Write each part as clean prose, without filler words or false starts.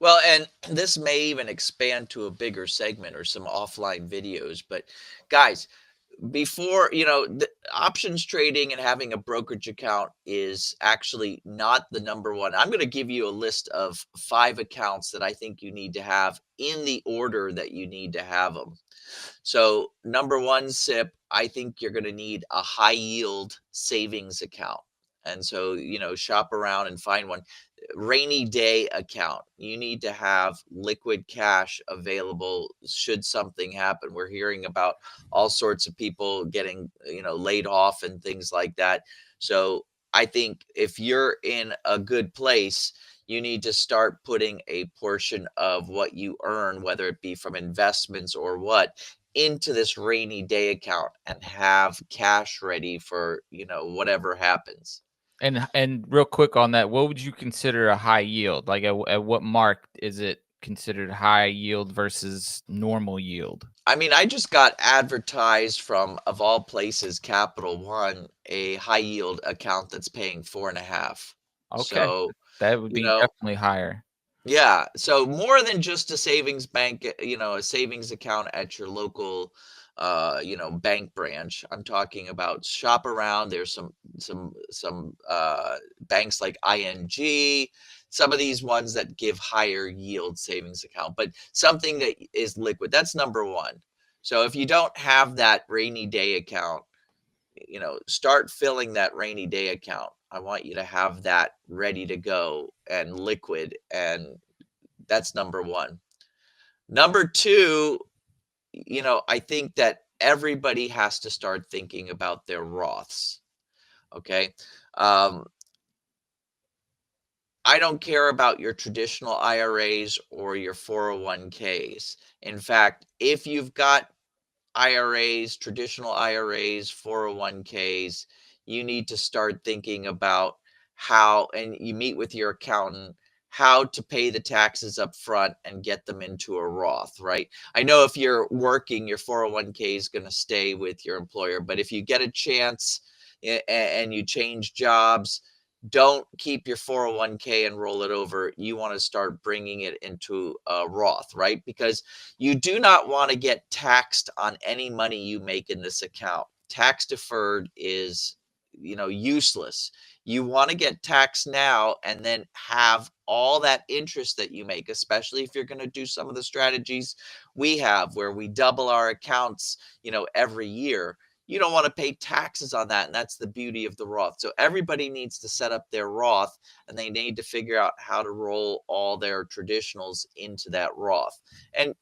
Well, and this may even expand to a bigger segment or some offline videos. But guys, before the options trading and having a brokerage account is actually not the number one. I'm going to give you a list of 5 accounts that I think you need to have in the order that you need to have them. So number one, SIP, I think you're going to need a high yield savings account. And so, shop around and find one. Rainy day account, you need to have liquid cash available should something happen. We're hearing about all sorts of people getting, laid off and things like that. So I think if you're in a good place, you need to start putting a portion of what you earn, whether it be from investments or what, into this rainy day account and have cash ready for, whatever happens. And real quick on that, what would you consider a high yield? Like at what mark is it considered high yield versus normal yield? I mean, I just got advertised from, of all places, Capital One, a high yield account that's paying 4.5. Okay, So, that would you be know, definitely higher. yeah. So more than just a savings bank, a savings account at your local, bank branch. I'm talking about shop around. There's some banks like ING, some of these ones that give higher yield savings account, but something that is liquid. That's number one. So if you don't have that rainy day account, start filling that rainy day account. I want you to have that ready to go and liquid, and that's number one. Number two, I think that everybody has to start thinking about their Roths. Okay. Um, I don't care about your traditional IRAs or your 401ks. In fact, if you've got IRAs, traditional IRAs, 401ks, you need to start thinking about how, and you meet with your accountant, how to pay the taxes up front and get them into a Roth, right? I know if you're working, your 401k is going to stay with your employer, but if you get a chance and you change jobs, don't keep your 401k and roll it over. You want to start bringing it into a Roth, right? Because you do not want to get taxed on any money you make in this account. Tax deferred is, useless. You want to get taxed now and then have all that interest that you make, especially if you're going to do some of the strategies we have where we double our accounts, every year. You don't want to pay taxes on that. And that's the beauty of the Roth. So everybody needs to set up their Roth, and they need to figure out how to roll all their traditionals into that Roth. And,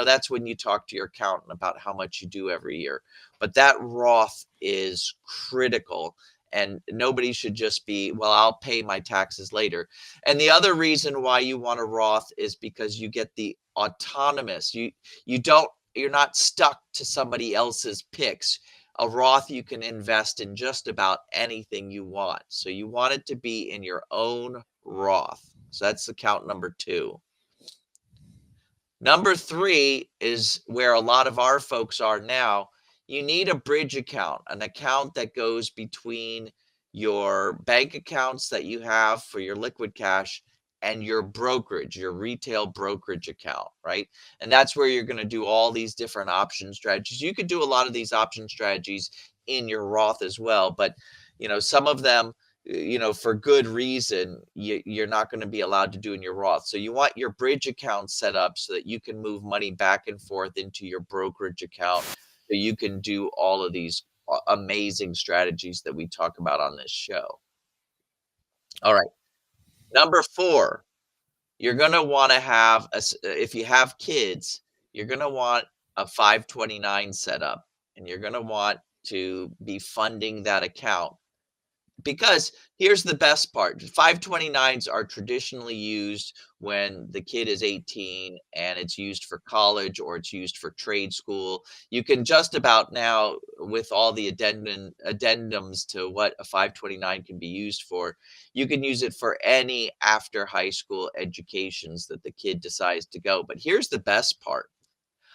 that's when you talk to your accountant about how much you do every year. But that Roth is critical. And nobody should just be, well, I'll pay my taxes later. And the other reason why you want a Roth is because you get the autonomous. You're not stuck to somebody else's picks. A Roth, you can invest in just about anything you want. So you want it to be in your own Roth. So that's account number two. Number three is where a lot of our folks are now. You need a bridge account, an account that goes between your bank accounts that you have for your liquid cash and your brokerage, your retail brokerage account, right? And that's where you're going to do all these different option strategies. You could do a lot of these option strategies in your Roth as well, but some of them, for good reason, you're not going to be allowed to do in your Roth. So you want your bridge account set up so that you can move money back and forth into your brokerage account. So you can do all of these amazing strategies that we talk about on this show. All right. Number four, you're going to want to have, if you have kids, you're going to want a 529 set up, and you're going to want to be funding that account. Because here's the best part, 529s are traditionally used when the kid is 18, and it's used for college or it's used for trade school. You can just about now, with all the addendums to what a 529 can be used for, you can use it for any after high school educations that the kid decides to go. But here's the best part.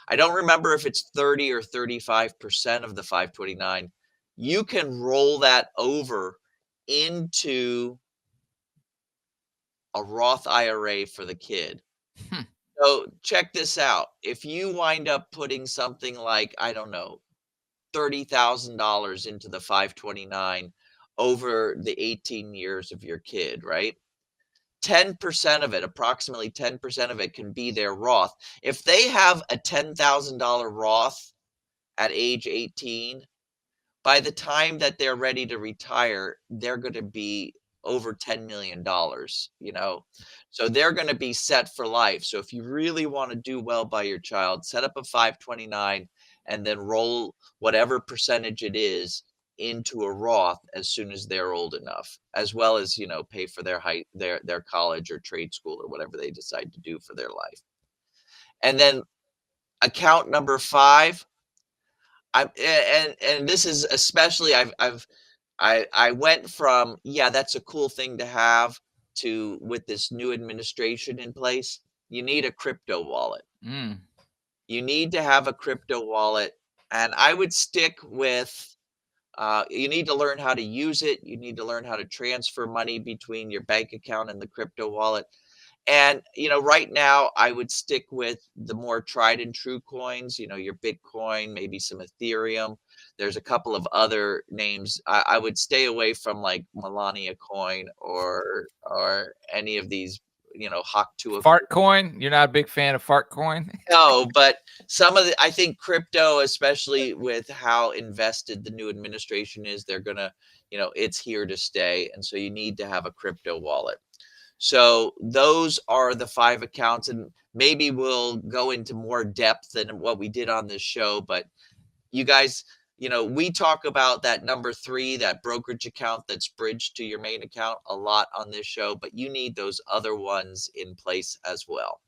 I don't remember if it's 30 or 35% of the 529. You can roll that over into a Roth IRA for the kid. Hmm. So check this out. If you wind up putting something like, I don't know, $30,000 into the 529 over the 18 years of your kid, right? 10% of it, approximately 10% of it can be their Roth. If they have a $10,000 Roth at age 18, by the time that they're ready to retire, they're gonna be over $10 million, you know? So they're gonna be set for life. So if you really wanna do well by your child, set up a 529 and then roll whatever percentage it is into a Roth as soon as they're old enough, as well as, pay for their college or trade school or whatever they decide to do for their life. And then account number 5, and this is especially I went from, "Yeah, that's a cool thing to have," to, with this new administration in place, you need a crypto wallet. Mm. You need to have a crypto wallet, and I would stick with, you need to learn how to use it, you need to learn how to transfer money between your bank account and the crypto wallet. And, right now, I would stick with the more tried and true coins, your Bitcoin, maybe some Ethereum. There's a couple of other names. I would stay away from like Melania coin or any of these, Haktua. Fart coin? You're not a big fan of fart coin? No, but I think crypto, especially with how invested the new administration is, they're gonna, it's here to stay. And so you need to have a crypto wallet. So those are the 5 accounts, and maybe we'll go into more depth than what we did on this show, but you guys, we talk about that number 3, that brokerage account that's bridged to your main account a lot on this show, but you need those other ones in place as well.